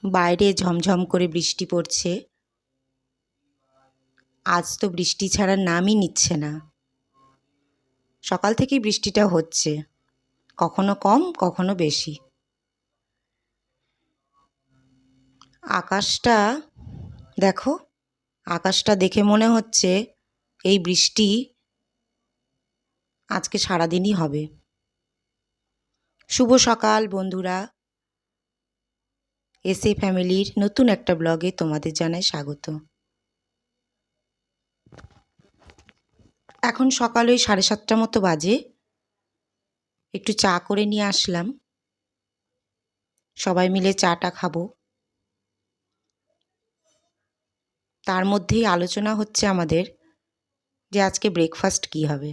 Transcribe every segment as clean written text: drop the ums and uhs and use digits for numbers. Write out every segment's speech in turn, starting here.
বাইরে ঝমঝম করে বৃষ্টি পড়ছে। আজ তো বৃষ্টি ছাড়ার নামই নিচ্ছে না। সকাল থেকেই বৃষ্টিটা হচ্ছে, কখনো কম কখনো বেশি। আকাশটা দেখো, আকাশটা দেখে মনে হচ্ছে এই বৃষ্টি আজকে সারাদিনই হবে। শুভ সকাল বন্ধুরা, এসএ ফ্যামিলির নতুন একটা ব্লগে তোমাদের জানাই স্বাগত। এখন সকাল ওই 7:30 মতো বাজে। একটু চা করে নিয়ে আসলাম, সবাই মিলে চাটা খাবো। তার মধ্যেই আলোচনা হচ্ছে আমাদের যে আজকে ব্রেকফাস্ট কী হবে।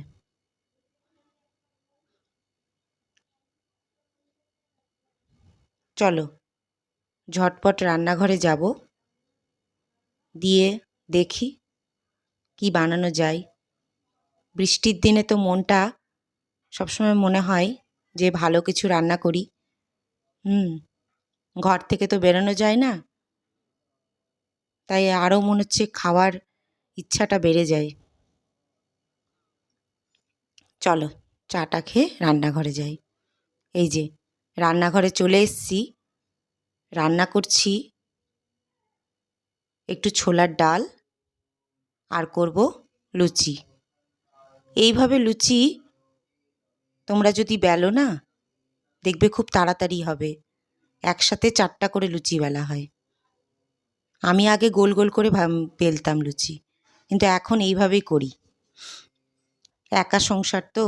চলো ঝটপট রান্নাঘরে যাব, দিয়ে দেখি কি বানানো যায়। বৃষ্টির দিনে তো মনটা সবসময় মনে হয় যে ভালো কিছু রান্না করি। ঘর থেকে তো বেরোনো যায় না, তাই আরও মনে হচ্ছে খাওয়ার ইচ্ছাটা বেড়ে যায়। চলো চাটা খেয়ে রান্নাঘরে যাই। এই যে রান্নাঘরে চলে এসেছি, রান্না করছি একটু ছোলার ডাল আর করব লুচি। এইভাবে লুচি তোমরা যদি বেলো না, দেখবে খুব তাড়াতাড়ি হবে। একসাথে 4টা করে লুচি বেলা হয়। আমি আগে গোল গোল করে বেলতাম লুচি, কিন্তু এখন এইভাবেই করি। একা সংসার তো,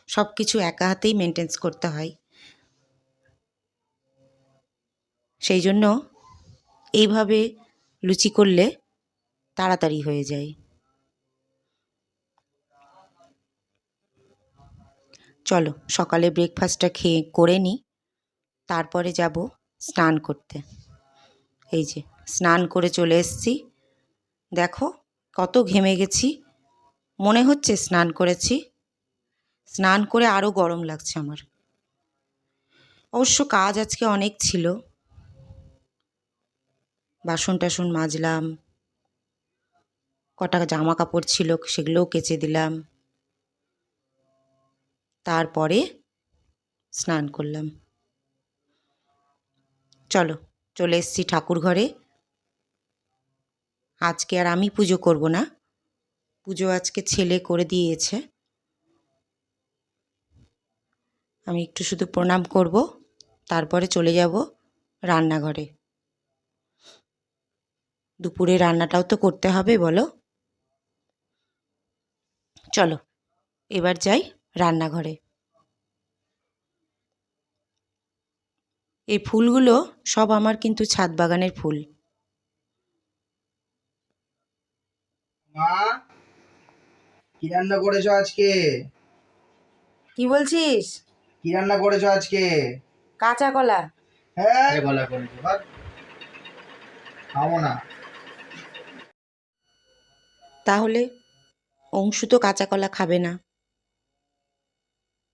সব কিছু একা হাতেই মেনটেন করতে হয়, সেই জন্য এইভাবে লুচি করলে তাড়াতাড়ি হয়ে যায়। চলো সকালে ব্রেকফাস্টটা করে নিই, তারপরে যাব স্নান করতে। এই যে স্নান করে চলে এসেছি, দেখো কত ঘেমে গেছি, মনে হচ্ছে স্নান করেছি। স্নান করে আরও গরম লাগছে আমার। অবশ্য কাজ আজকে অনেক ছিল, বাসন টাসন মাজলাম, কটা জামা কাপড় ছিল সেগুলোও কেচে দিলাম, তারপরে স্নান করলাম। চলো চলে এসেছি ঠাকুর ঘরে। আজকে আর আমি পুজো করব না, পুজো আজকে ছেলে করে দিয়েছে। আমি একটু শুধু প্রণাম করব, তারপরে চলে যাব রান্নাঘরে। দুপুরে রান্নাটাও তো করতে হবে বলো। চলো এবার যাই রান্নাঘরে। এই ফুলগুলো সব আমার কিন্তু ছাদ বাগানের ফুল। মা, কি রান্না করেছো আজকে? কি বলছিস? কি রান্না করেছো আজকে? কাঁচা কলা। হ্যাঁ, গলা করেছো, ভাত খাবো না। তাহলে অংশু তো কাঁচা কলা খাবে না,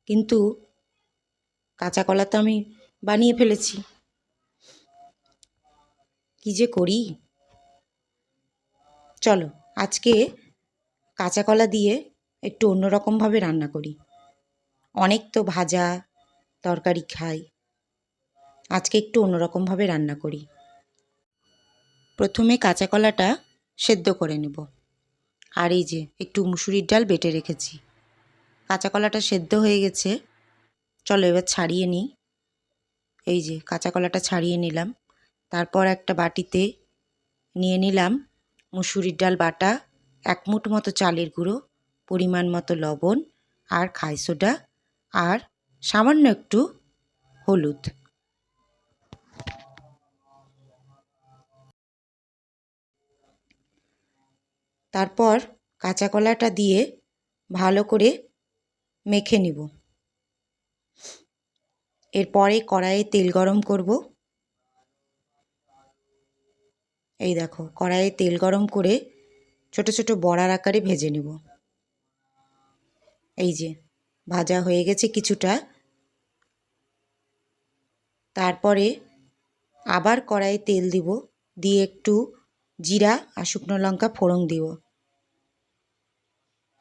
কিন্তু কাঁচা কলা তো আমি বানিয়ে ফেলেছি। কি যে করি। চলো আজকে কাঁচা কলা দিয়ে একটু অন্যরকমভাবে রান্না করি। অনেক তো ভাজা তরকারি খাই, আজকে একটু অন্যরকমভাবে রান্না করি। প্রথমে কাঁচা কলাটা সেদ্ধ করে নেব। আর এই যে একটু মুসুরির ডাল বেটে রেখেছি। কাঁচা কলাটা সেদ্ধ হয়ে গেছে, চলো এবার ছাড়িয়ে নিই। এই যে কাঁচা কলাটা ছাড়িয়ে নিলাম। তারপর একটা বাটিতে নিয়ে নিলাম মুসুরির ডাল বাটা, 1 মুঠো মতো চালের গুঁড়ো, পরিমাণ মতো লবণ আর খাই সোডা, আর সামান্য একটু হলুদ। তারপর কাঁচা কলাটা দিয়ে ভালো করে মেখে নিব। এরপরে কড়াইয়ে তেল গরম করব। এই দেখো কড়াইয়ে তেল গরম করে ছোট ছোট বড়ার আকারে ভেজে নেব। এই যে ভাজা হয়ে গেছে কিছুটা। তারপরে আবার কড়াইয়ে তেল দিব, দিয়ে একটু জিরা আর শুকনো লঙ্কা ফোড়ন দিব।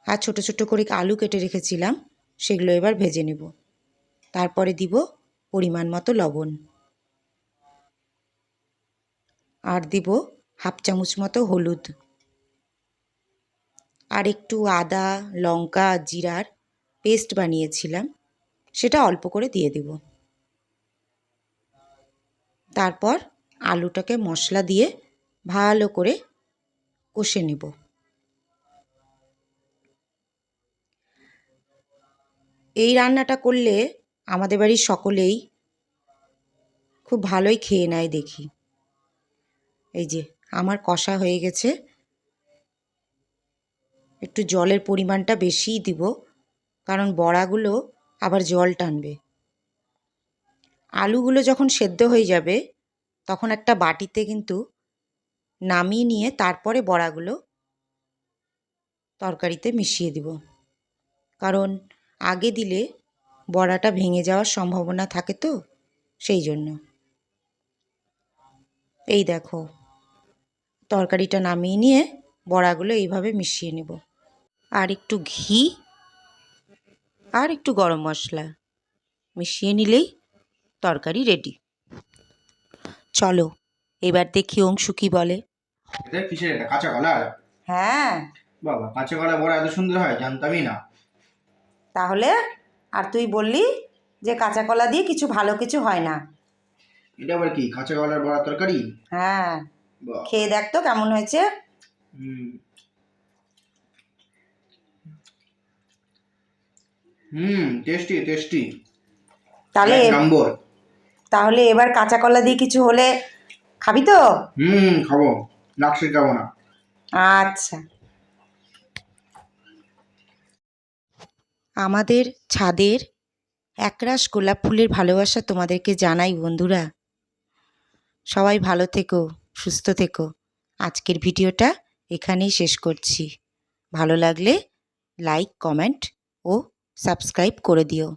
আর ছোট ছোট করে আলু কেটে রেখেছিলাম, সেগুলো এবার ভেজে নেব। তারপরে দিব পরিমাণ মতো লবণ, আর দিব হাফ চামচ মতো হলুদ, আর একটু আদা লঙ্কা জিরার পেস্ট বানিয়েছিলাম, সেটা অল্প করে দিয়ে দিব। তারপর আলুটাকে মশলা দিয়ে ভালো করে কষে নেব। এই রান্নাটা করলে আমাদের বাড়ির সকলেই খুব ভালোই খেয়ে নেয় দেখি। এই যে আমার কষা হয়ে গেছে, একটু জলের পরিমাণটা বেশিই দিব, কারণ বড়াগুলো আবার জল টানবে। আলুগুলো যখন সেদ্ধ হয়ে যাবে তখন একটা বাটিতে কিন্তু নামিয়ে নিয়ে তারপরে বড়াগুলো তরকারিতে মিশিয়ে দিব, কারণ আগে দিলে বড়াটা ভেঙে যাওয়ার সম্ভাবনা থাকে, তো সেই জন্য। এই দেখো, তরকারিটা নামিয়ে নিয়ে বড়াগুলো এইভাবে মিশিয়ে নেব, আর একটু ঘি আর একটু গরম মশলা মিশিয়ে নিলেই তরকারি রেডি। চলো এবার দেখি অংশু কি বলে। এটা কিসের, এটা কাঁচা কলা? হ্যাঁ, বাবা, কাঁচা কলা বড়া এত সুন্দর হয়, জানতামই না। তাহলে আর তুই বললি যে কাঁচা কলা দিয়ে কিছু ভালো কিছু হয় না। এটা আবার কি, কাঁচা কলার বড়া তরকারি? হ্যাঁ, বাহ। খেয়ে দেখ তো কেমন হয়েছে। হুম হুম, টেস্টি টেস্টি, তাহলে এক নম্বর। তাহলে এবার কাঁচা কলা দিয়ে কিছু হলে খাবি তো? খাবো, নাক শিরকাবো না। আচ্ছা। আমাদের ছাদের একরাশ গোলাপ ফুলের ভালোবাসা তোমাদেরকে জানাই বন্ধুরা। সবাই ভালো থেকো, সুস্থ থেকো। আজকের ভিডিওটা এখানেই শেষ করছি। ভালো লাগলে লাইক কমেন্ট ও সাবস্ক্রাইব করে দিও।